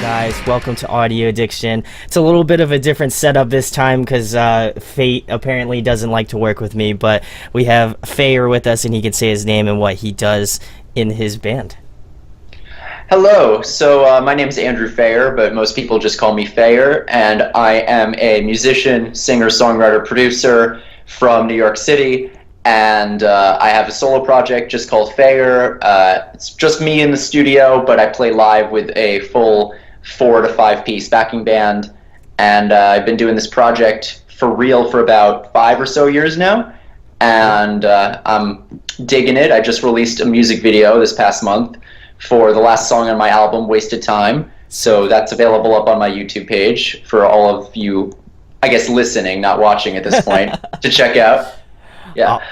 guys? Welcome to Audio Addiction. It's a little bit of a different setup this time because Fate apparently doesn't like to work with me, but we have Feyer with us and he can say his name and what he does in his band. Hello, my name is Andrew Feyer, but most people just call me Feyer, and I am a musician, singer, songwriter, producer from New York City, and I have a solo project just called Feyer. It's just me in the studio, but I play live with a full 4 to 5 piece backing band, and I've been doing this project for real for about 5 or so years now, and I'm digging it. I just released a music video this past month for the last song on my album, Wasted Time. So that's available up on my YouTube page for all of you, I guess, listening, not watching at this point, to check out. Yeah.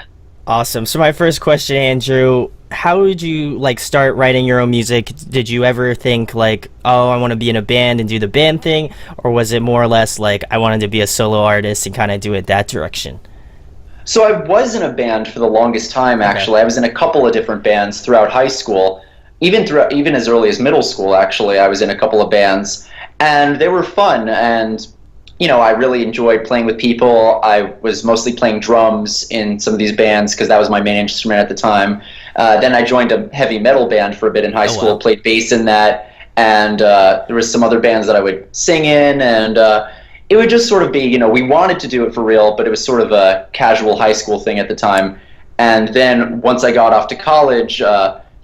Awesome. So my first question, Andrew, how would you start writing your own music? Did you ever think oh, I want to be in a band and do the band thing? Or was it more or less I wanted to be a solo artist and kind of do it that direction? So I was in a band for the longest time, actually. Okay. I was in a couple of different bands throughout high school. Even as early as middle school, actually, I was in a couple of bands, and they were fun, and I really enjoyed playing with people. I was mostly playing drums in some of these bands because that was my main instrument at the time. Then I joined a heavy metal band for a bit in high school, played bass in that, and there was some other bands that I would sing in, and it would just sort of be, we wanted to do it for real, but it was sort of a casual high school thing at the time. And then once I got off to college,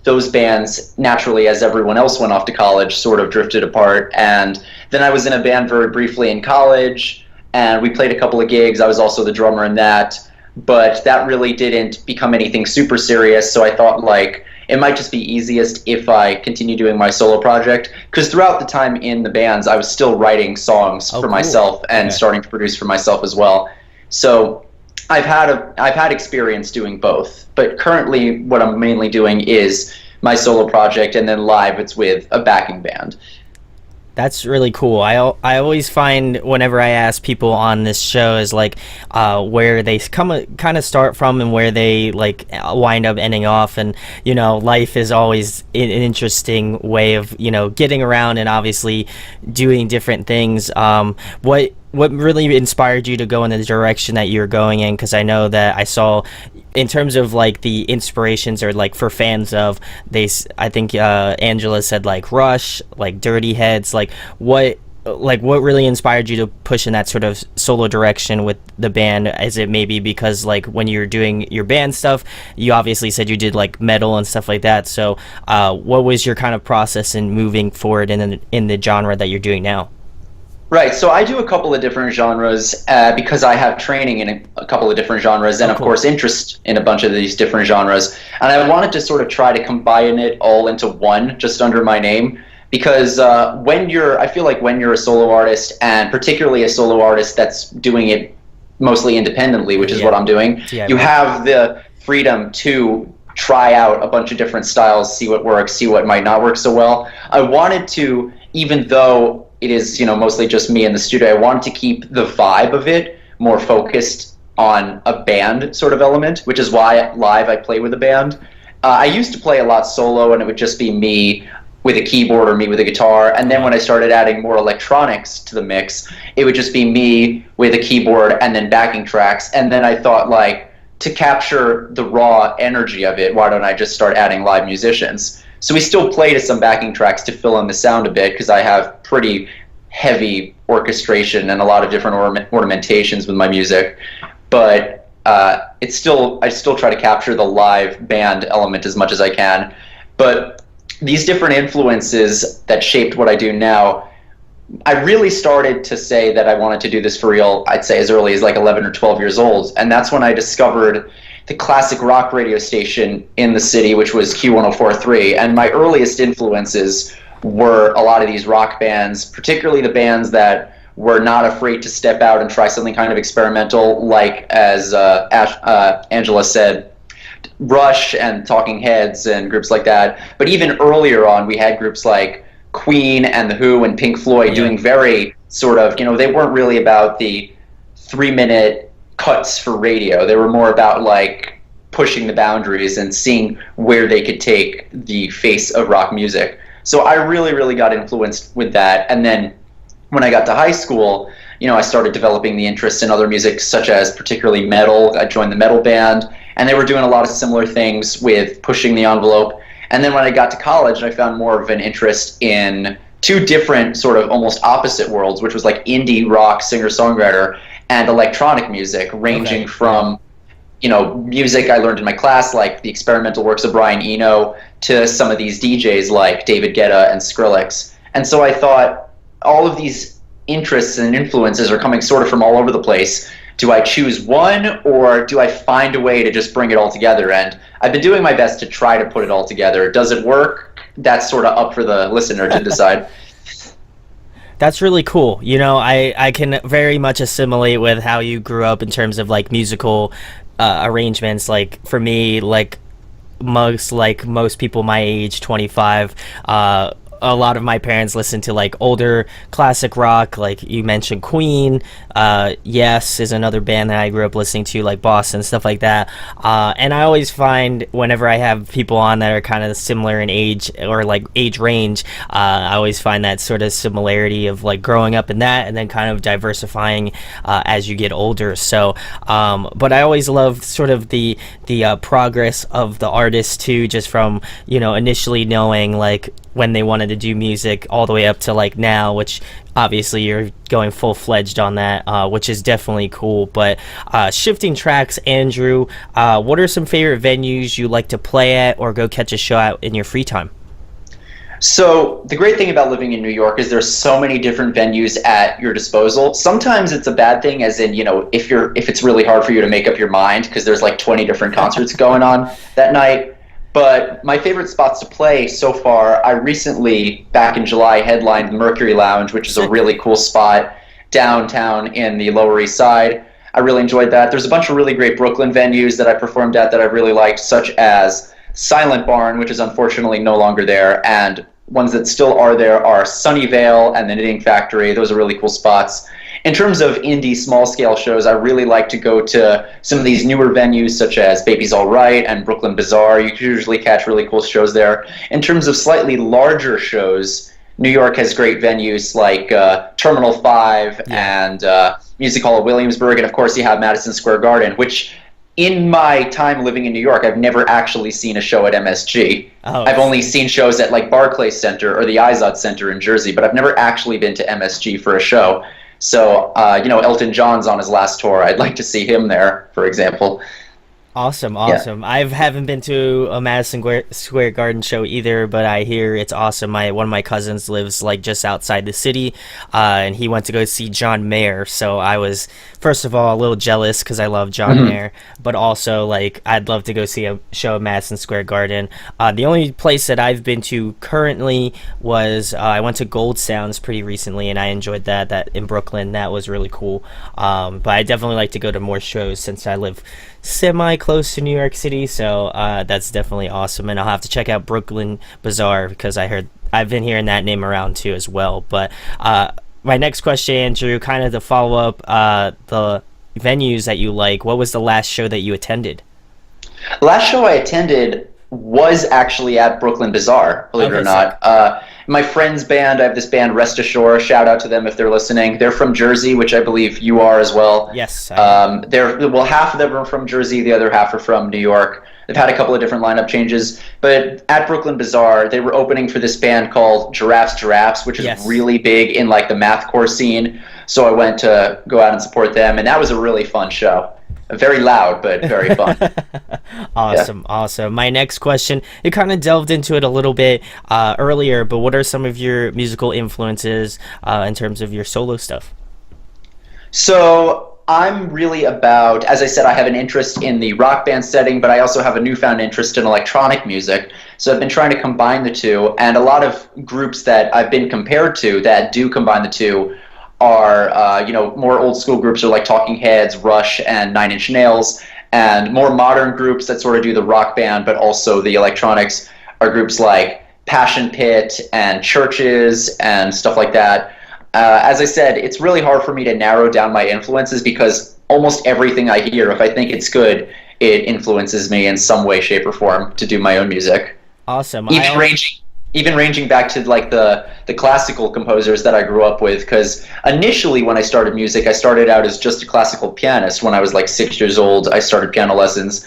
those bands, naturally, as everyone else went off to college, sort of drifted apart. And then I was in a band very briefly in college, and we played a couple of gigs. I was also the drummer in that, but that really didn't become anything super serious. So I thought it might just be easiest if I continue doing my solo project, because throughout the time in the bands, I was still writing songs for myself and starting to produce for myself as well. So I've had experience doing both, but currently what I'm mainly doing is my solo project, and then live it's with a backing band. That's really cool. I always find whenever I ask people on this show is where they kind of start from and where they wind up ending off, and life is always an interesting way of getting around and obviously doing different things. What really inspired you to go in the direction that you're going in? Because I know that I saw, in terms of the inspirations or for fans of, I think Angela said Rush, Dirty Heads. What really inspired you to push in that sort of solo direction with the band? Is it maybe because when you're doing your band stuff, you obviously said you did metal and stuff like that. So what was your kind of process in moving forward in the genre that you're doing now? Right, so I do a couple of different genres because I have training in a couple of different genres and, of course, interest in a bunch of these different genres. And I wanted to sort of try to combine it all into one, just under my name, because I feel like when you're a solo artist, and particularly a solo artist that's doing it mostly independently, which is what I'm doing, you have the freedom to try out a bunch of different styles, see what works, see what might not work so well. I wanted to, even though it is, mostly just me in the studio, I wanted to keep the vibe of it more focused on a band sort of element, which is why live I play with a band. I used to play a lot solo, and it would just be me with a keyboard or me with a guitar, and then when I started adding more electronics to the mix, it would just be me with a keyboard and then backing tracks, and then I thought, to capture the raw energy of it, why don't I just start adding live musicians? So we still play to some backing tracks to fill in the sound a bit, because I have pretty heavy orchestration and a lot of different ornamentations with my music. But I still try to capture the live band element as much as I can. But these different influences that shaped what I do now, I really started to say that I wanted to do this for real, I'd say as early as 11 or 12 years old. And that's when I discovered the classic rock radio station in the city, which was Q1043. And my earliest influences were a lot of these rock bands, particularly the bands that were not afraid to step out and try something kind of experimental, as Angela said, Rush and Talking Heads and groups like that. But even earlier on, we had groups like Queen and The Who and Pink Floyd doing very sort of, they weren't really about the 3-minute cuts for radio. They were more about pushing the boundaries and seeing where they could take the face of rock music. So I really, really got influenced with that. And then when I got to high school, I started developing the interest in other music, such as particularly metal. I joined the metal band, and they were doing a lot of similar things with pushing the envelope. And then when I got to college, I found more of an interest in two different sort of almost opposite worlds, which was like indie rock singer-songwriter and electronic music, ranging from music I learned in my class, like the experimental works of Brian Eno, to some of these DJs like David Guetta and Skrillex. And so I thought, all of these interests and influences are coming sort of from all over the place. Do I choose one, or do I find a way to just bring it all together? And I've been doing my best to try to put it all together. Does it work? That's sort of up for the listener to decide. That's really cool. I can very much assimilate with how you grew up in terms of like musical arrangements. Like for me, like most people my age, 25, a lot of my parents listen to like older classic rock, like you mentioned Queen. Yes is another band that I grew up listening to, like Boston, stuff like that. And I always find whenever I have people on that are kind of similar in age or like age range, I always find that sort of similarity of like growing up in that and then kind of diversifying as you get older. So but I always loved sort of the progress of the artist too, just from initially knowing like when they wanted to do music all the way up to like now, which obviously you're going full-fledged on that, which is definitely cool. But shifting tracks, Andrew, what are some favorite venues you like to play at or go catch a show at in your free time? So the great thing about living in New York is there's so many different venues at your disposal. Sometimes it's a bad thing, as in, if it's really hard for you to make up your mind because there's like 20 different concerts going on that night. But my favorite spots to play so far, I recently, back in July, headlined the Mercury Lounge, which is a really cool spot downtown in the Lower East Side. I really enjoyed that. There's a bunch of really great Brooklyn venues that I performed at that I really liked, such as Silent Barn, which is unfortunately no longer there, and ones that still are there are Sunnyvale and the Knitting Factory. Those are really cool spots. In terms of indie small-scale shows, I really like to go to some of these newer venues such as Baby's All Right and Brooklyn Bazaar. You can usually catch really cool shows there. In terms of slightly larger shows, New York has great venues like Terminal 5 and Music Hall of Williamsburg, and of course you have Madison Square Garden, which in my time living in New York, I've never actually seen a show at MSG. I've only seen shows at like Barclays Center or the Izod Center in Jersey, but I've never actually been to MSG for a show. So, Elton John's on his last tour. I'd like to see him there, for example. Awesome. Yeah. I haven't been to a Madison Square Garden show either, but I hear it's awesome. One of my cousins lives like just outside the city, and he went to go see John Mayer. So I was, first of all, a little jealous because I love John Mayer, but also like I'd love to go see a show at Madison Square Garden. The only place that I've been to currently was I went to Gold Sounds pretty recently, and I enjoyed that in Brooklyn. That was really cool. But I definitely like to go to more shows since I live semi close to New York City, so that's definitely awesome. And I'll have to check out Brooklyn Bazaar because I've been hearing that name around too as well. But my next question, Andrew, kind of to follow up the venues that you like, what was the last show that you attended? The last show I attended was actually at Brooklyn Bazaar, believe it or not. My friend's band, I have this band, Rest Ashore, shout out to them if they're listening. They're from Jersey, which I believe you are as well. Yes. Half of them are from Jersey, the other half are from New York. They've had a couple of different lineup changes. But at Brooklyn Bazaar, they were opening for this band called Giraffes, which is really big in like the mathcore scene. So I went to go out and support them, and that was a really fun show. Very loud, but very fun. Awesome. My next question, you kind of delved into it a little bit earlier, but what are some of your musical influences in terms of your solo stuff? So I'm really about, as I said, I have an interest in the rock band setting, but I also have a newfound interest in electronic music. So I've been trying to combine the two, and a lot of groups that I've been compared to that do combine the two are, more old school groups are like Talking Heads, Rush, and Nine Inch Nails, and more modern groups that sort of do the rock band but also the electronics are groups like Passion Pit and Churches and stuff like that. As I said, it's really hard for me to narrow down my influences because almost everything I hear, if I think it's good, it influences me in some way, shape, or form to do my own music. Awesome. even ranging back to like the classical composers that I grew up with. Because initially, when I started music, I started out as just a classical pianist. When I was like 6 years old, I started piano lessons,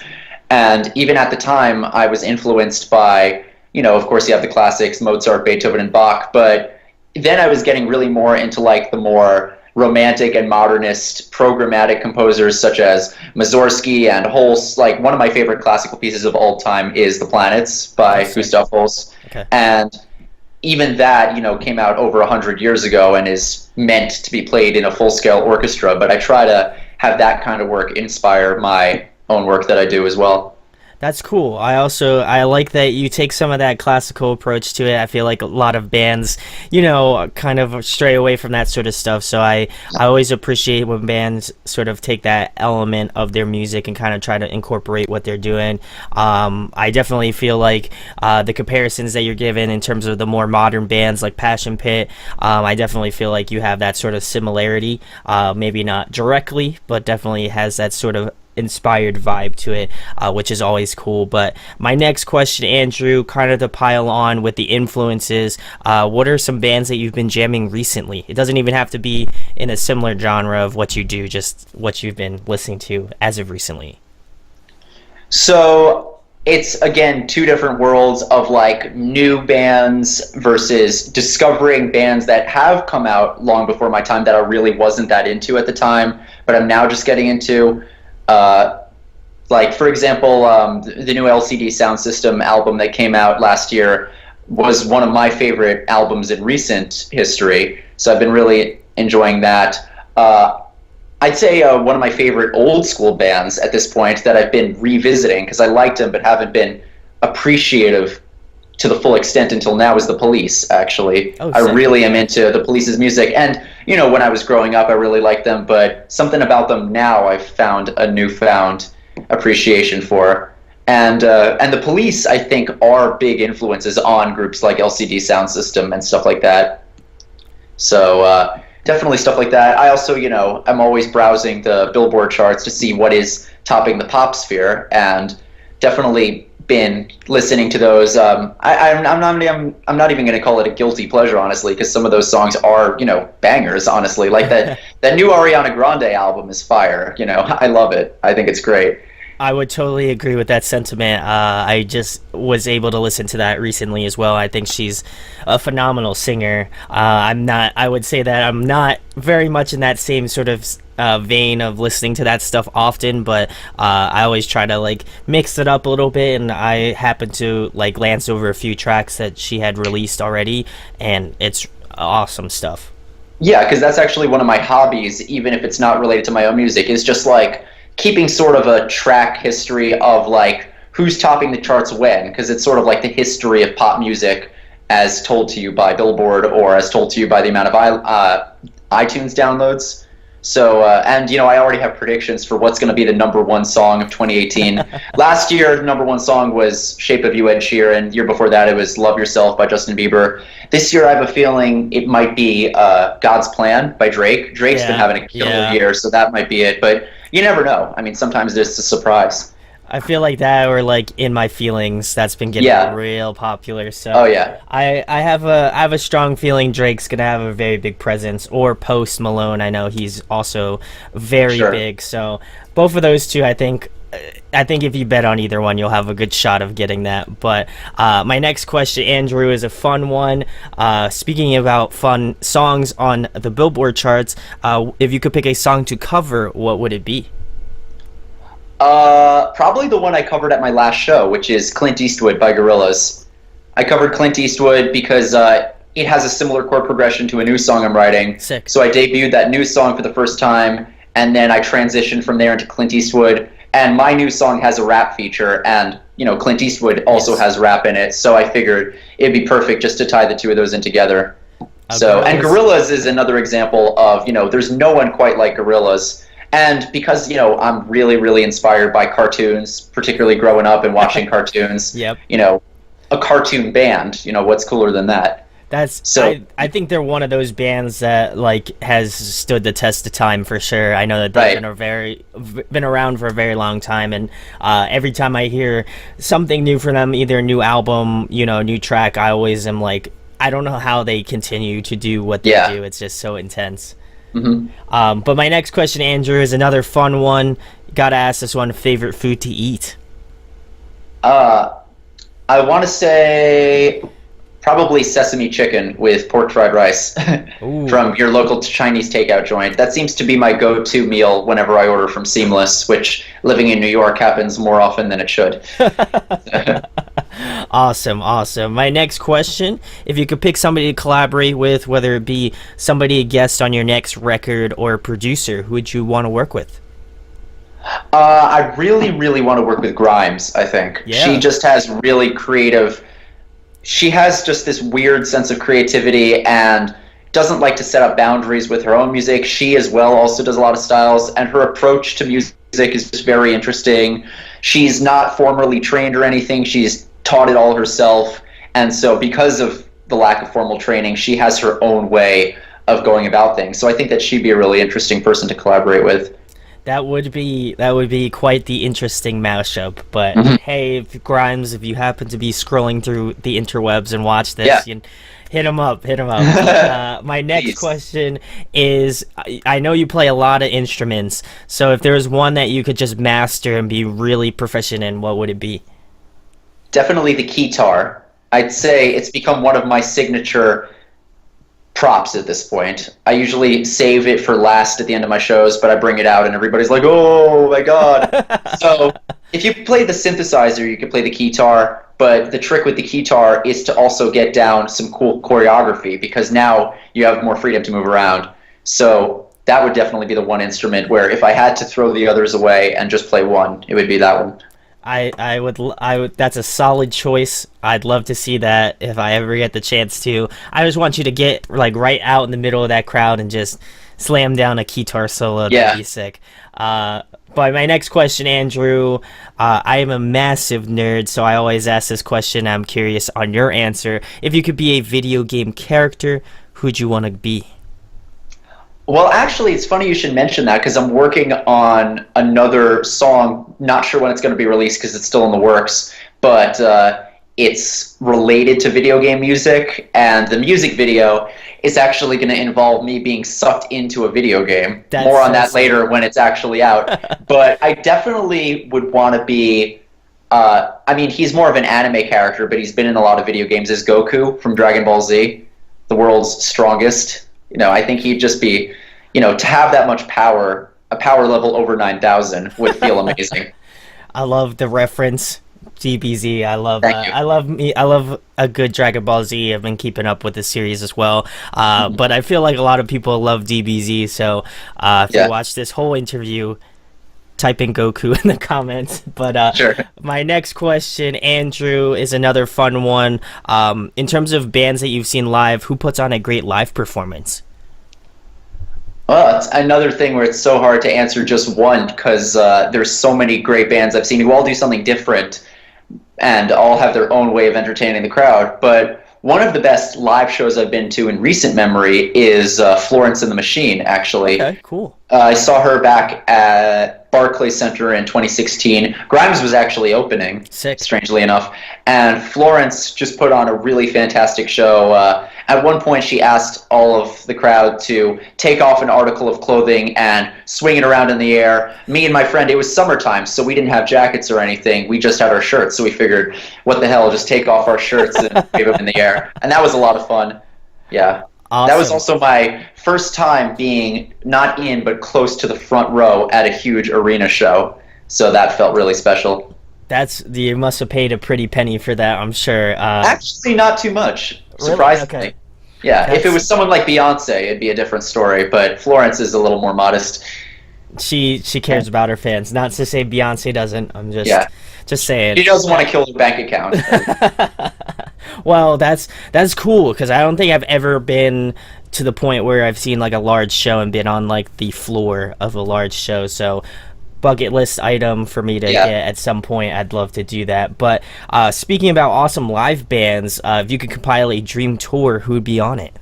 and even at the time, I was influenced by, of course, you have the classics, Mozart, Beethoven, and Bach. But then I was getting really more into like the more romantic and modernist programmatic composers such as Mussorgsky and Holst. Like one of my favorite classical pieces of all time is The Planets by Gustav Holst. Okay. And even that, came out over 100 years ago and is meant to be played in a full-scale orchestra. But I try to have that kind of work inspire my own work that I do as well. That's cool. I like that you take some of that classical approach to it. I feel like a lot of bands, kind of stray away from that sort of stuff. So I always appreciate when bands sort of take that element of their music and kind of try to incorporate what they're doing. I definitely feel like the comparisons that you're given in terms of the more modern bands like Passion Pit, I definitely feel like you have that sort of similarity. Maybe not directly, but definitely has that sort of inspired vibe to it, which is always cool. But my next question, Andrew, kind of to pile on with the influences, what are some bands that you've been jamming recently? It doesn't even have to be in a similar genre of what you do, just what you've been listening to as of recently. So it's, again, two different worlds of like new bands versus discovering bands that have come out long before my time that I really wasn't that into at the time, but I'm now just getting into. Like, for example, the new LCD Sound System album that came out last year was one of my favorite albums in recent history, so I've been really enjoying that. I'd say one of my favorite old school bands at this point that I've been revisiting, because I liked them but haven't been appreciative to the full extent until now, is The Police, actually. I really am into The Police's music, and when I was growing up I really liked them, but something about them now I've found a newfound appreciation for. And The Police, I think, are big influences on groups like LCD Sound System and stuff like that. So definitely stuff like that. I also, I'm always browsing the Billboard charts to see what is topping the pop sphere, and definitely been listening to those. I'm not even going to call it a guilty pleasure, honestly, because some of those songs are, bangers, honestly. Like that new Ariana Grande album is fire. I love it. I think it's great. I would totally agree with that sentiment. I just was able to listen to that recently as well. I think she's a phenomenal singer. I would say that I'm not very much in that same sort of vein of listening to that stuff often, but I always try to like mix it up a little bit, and I happened to like glance over a few tracks that she had released already, and it's awesome stuff. Yeah, because that's actually one of my hobbies, even if it's not related to my own music, is just like keeping sort of a track history of like who's topping the charts when, because it's sort of like the history of pop music as told to you by Billboard or as told to you by the amount of iTunes downloads. So, and I already have predictions for what's going to be the number one song of 2018. Last year, the number one song was Shape of You, Ed Sheeran. The year before that, it was Love Yourself by Justin Bieber. This year, I have a feeling it might be God's Plan by Drake. Drake's been having a killer year, so that might be it. But you never know. I mean, sometimes it's a surprise. I feel like that, or like In My Feelings, that's been getting real popular. So I have a strong feeling Drake's gonna have a very big presence, or Post Malone. I know he's also very big. So both of those two, I think if you bet on either one, you'll have a good shot of getting that. But my next question, Andrew, is a fun one. Speaking about fun songs on the Billboard charts, if you could pick a song to cover, what would it be? Probably the one I covered at my last show, which is Clint Eastwood by Gorillaz. I covered Clint Eastwood because it has a similar chord progression to a new song I'm writing. Sick. So I debuted that new song for the first time, and then I transitioned from there into Clint Eastwood. And my new song has a rap feature, and Clint Eastwood also has rap in it. So I figured it'd be perfect just to tie the two of those in together. And Gorillaz is another example of there's no one quite like Gorillaz. And because, I'm really, really inspired by cartoons, particularly growing up and watching cartoons, a cartoon band, what's cooler than that? So I think they're one of those bands that like has stood the test of time for sure. I know that they've right. been around for a very long time, and every time I hear something new from them, either a new album, new track, I always am like, I don't know how they continue to do what they Yeah. do. It's just so intense. Hmm. But my next question, Andrew, is another fun one. Gotta ask this one: favorite food to eat? I want to say probably sesame chicken with pork fried rice Ooh. from your local Chinese takeout joint. That seems to be my go-to meal whenever I order from Seamless, which living in New York happens more often than it should. Awesome, awesome. My next question: if you could pick somebody to collaborate with, whether it be somebody a guest on your next record or a producer, who would you want to work with? I really, really want to work with Grimes, I think. She Yeah. just has really creative, she has just this weird sense of creativity and doesn't like to set up boundaries with her own music. She as well also does a lot of styles, and her approach to music is just very interesting. She's not formally trained or anything. She's taught it all herself. And so because of the lack of formal training, she has her own way of going about things. So I think that she'd be a really interesting person to collaborate with. That would be quite the interesting mashup. But Mhm. hey, if Grimes, if you happen to be scrolling through the interwebs and watch Yeah. this, hit him up, hit him up. My next Please. question is: I know you play a lot of instruments, so if there was one that you could just master and be really proficient in, what would it be? Definitely the Keytar. I'd say it's become one of my signature props at this point. I usually save it for last at the end of my shows, but I bring it out and everybody's like, "Oh my god!" So if you play the synthesizer, you can play the Keytar. But the trick with the Keytar is to also get down some cool choreography because now you have more freedom to move around. So that would definitely be the one instrument where if I had to throw the others away and just play one, it would be that one. I would. That's a solid choice. I'd love to see that if I ever get the chance to. I just want you to get like right out in the middle of that crowd and just slam down a guitar solo. Yeah. That'd be sick. But my next question, Andrew, I am a massive nerd, so I always ask this question. I'm curious on your answer. If you could be a video game character, who'd you want to be? Well, actually, it's funny you should mention that because I'm working on another song. Not sure when it's going to be released because it's still in the works, but it's related to video game music, and the music video is actually going to involve me being sucked into a video game. That's More on so that sick. later when it's actually out. But I definitely would want to be. I mean, he's more of an anime character, but he's been in a lot of video games as Goku from Dragon Ball Z, the world's strongest. I think he'd just be, to have that much power, a power level over 9,000 would feel amazing. I love the reference. DBZ. I love. Thank you. I love a good Dragon Ball Z. I've been keeping up with the series as well. But I feel like a lot of people love DBZ. So if Yeah. you watch this whole interview, type in Goku in the comments. But Sure. my next question, Andrew, is another fun one. In terms of bands that you've seen live, who puts on a great live performance? Well, it's another thing where it's so hard to answer just one because there's so many great bands I've seen who all do something different and all have their own way of entertaining the crowd. But one of the best live shows I've been to in recent memory is Florence and the Machine, actually. Okay, cool. I saw her back at Barclays Center in 2016. Grimes was actually opening, Sick. strangely enough, and Florence just put on a really fantastic show. At one point, she asked all of the crowd to take off an article of clothing and swing it around in the air. Me and my friend, it was summertime, so we didn't have jackets or anything. We just had our shirts, so we figured, what the hell, just take off our shirts and wave them in the air. And that was a lot of fun. Yeah. Awesome. That was also my first time being not in, but close to the front row at a huge arena show. So that felt really special. You must have paid a pretty penny for that, I'm sure. Actually, not too much, Really? surprisingly. Okay. Yeah, if it That's- was someone like Beyonce, it'd be a different story. But Florence is a little more modest. She cares about her fans. Not to say Beyonce doesn't. I'm just Yeah. just saying. She doesn't want to kill her bank account. Well, that's cool because I don't think I've ever been to the point where I've seen like a large show and been on like the floor of a large show. So bucket list item for me to get at some point. I'd love to do that. But speaking about awesome live bands, if you could compile a dream tour, who would be on it?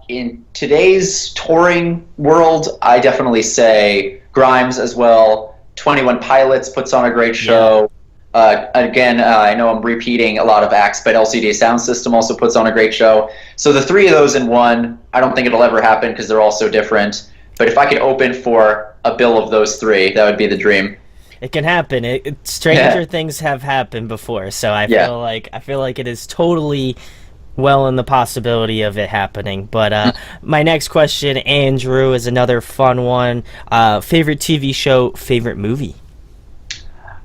In today's touring world, I definitely say Grimes as well. 21 Pilots puts on a great show. Again, I know I'm repeating a lot of acts, but LCD Sound System also puts on a great show. So the three of those in one, I don't think it'll ever happen because they're all so different. But if I could open for a bill of those three, that would be the dream. It can happen. Stranger things have happened before, so I feel like it is totally well in the possibility of it happening. But my next question, Andrew, is another fun one. Favorite TV show, favorite movie?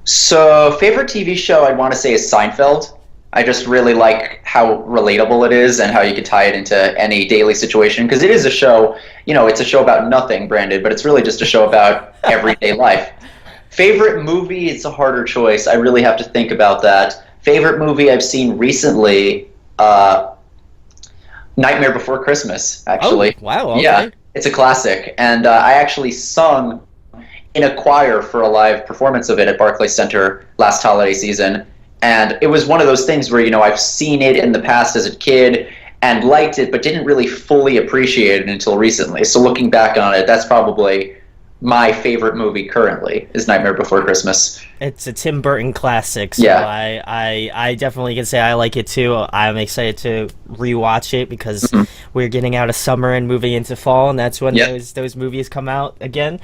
So favorite TV show I'd want to say is Seinfeld. I just really like how relatable it is and how you can tie it into any daily situation, because it is a show, it's a show about nothing, Brandon, but it's really just a show about everyday life. Favorite movie, it's a harder choice. I really have to think about that. Favorite movie I've seen recently, Nightmare Before Christmas, actually. Oh, wow, okay. Yeah, it's a classic. And I actually sung in a choir for a live performance of it at Barclays Center last holiday season. And it was one of those things where, I've seen it in the past as a kid and liked it, but didn't really fully appreciate it until recently. So looking back on it, that's probably my favorite movie currently, is Nightmare Before Christmas. It's a Tim Burton classic, so I definitely can say I like it too. I'm excited to rewatch it because we're getting out of summer and moving into fall, and that's when those movies come out again.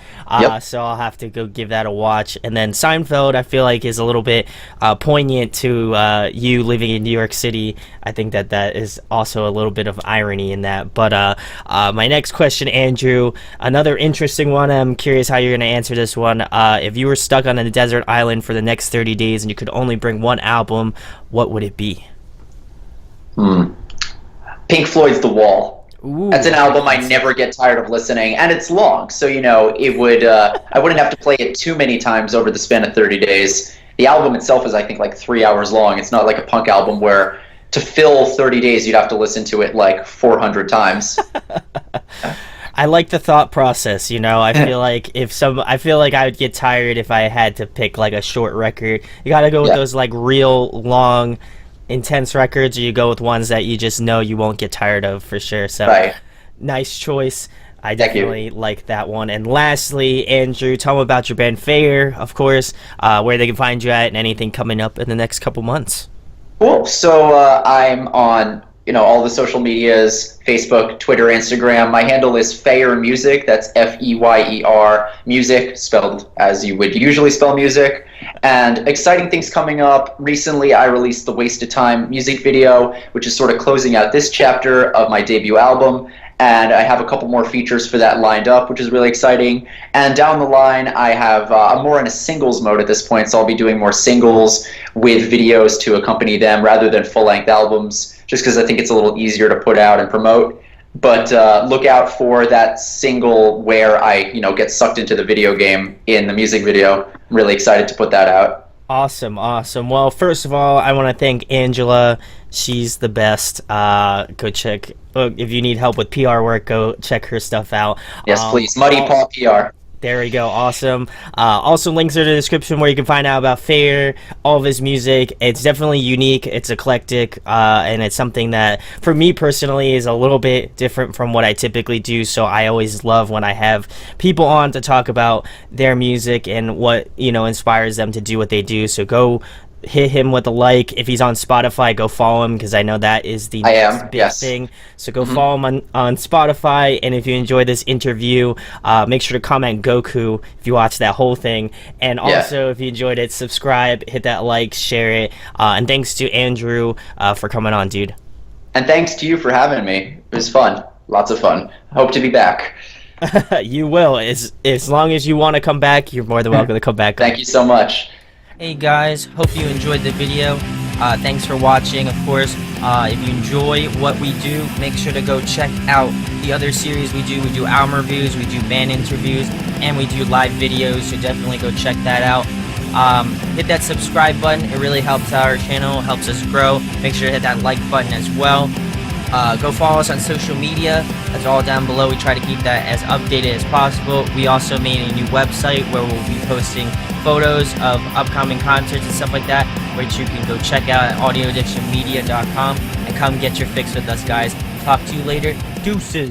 So I'll have to go give that a watch. And then Seinfeld, I feel like, is a little bit poignant to you living in New York City. I think that is also a little bit of irony in that. But my next question, Andrew, another interesting one. I'm curious how you're going to answer this one. If you were stuck on a desert island for the next 30 days and you could only bring one album, what would it be? Pink Floyd's The Wall. Ooh, that's an album I never get tired of listening, and it's long, so it would I wouldn't have to play it too many times over the span of 30 days. The album itself is, I think, like 3 hours long. It's not like a punk album where to fill 30 days you'd have to listen to it like 400 times. I like the thought process, I feel like I feel like I would get tired if I had to pick like a short record. You got to go with those like real long, intense records, or you go with ones that you just know you won't get tired of for sure. So nice choice. I definitely like that one. And lastly, Andrew, tell them about your band Feyer, of course, where they can find you at, and anything coming up in the next couple months. Cool. So I'm on all the social medias, Facebook, Twitter, Instagram. My handle is Feyer Music. That's Feyer Music, spelled as you would usually spell music. And exciting things coming up. Recently, I released the Wasted Time music video, which is sort of closing out this chapter of my debut album. And I have a couple more features for that lined up, which is really exciting. And down the line, I have I'm more in a singles mode at this point, so I'll be doing more singles with videos to accompany them rather than full-length albums, just because I think it's a little easier to put out and promote. But look out for that single where I get sucked into the video game in the music video. I'm really excited to put that out. Awesome. Well, first of all, I want to thank Angela. She's the best. Go check. If you need help with PR work, go check her stuff out. Yes, please. Muddy Paw PR. There we go. Awesome. Also, links are in the description where you can find out about Feyer, all of his music. It's definitely unique. It's eclectic, and it's something that, for me personally, is a little bit different from what I typically do. So I always love when I have people on to talk about their music and what inspires them to do what they do. So go hit him with a like. If he's on Spotify, go follow him, because I know that is the next big thing. So go follow him on Spotify. And if you enjoy this interview, make sure to comment Goku if you watch that whole thing. And also, if you enjoyed it, subscribe, hit that like, share it. And thanks to Andrew for coming on, dude. And thanks to you for having me. It was fun. Lots of fun. Hope to be back. You will. As long as you want to come back, you're more than welcome to come back. Thank you so much. Hey guys, hope you enjoyed the video. Thanks for watching, of course. If you enjoy what we do, make sure to go check out the other series we do. We do album reviews, we do band interviews, and we do live videos, so definitely go check that out. Hit that subscribe button. It really helps our channel, helps us grow. Make sure to hit that like button as well. Go follow us on social media. That's all down below. We try to keep that as updated as possible. We also made a new website where we'll be posting photos of upcoming concerts and stuff like that, which you can go check out at audioaddictionmedia.com, and come get your fix with us, guys. Talk to you later. Deuces.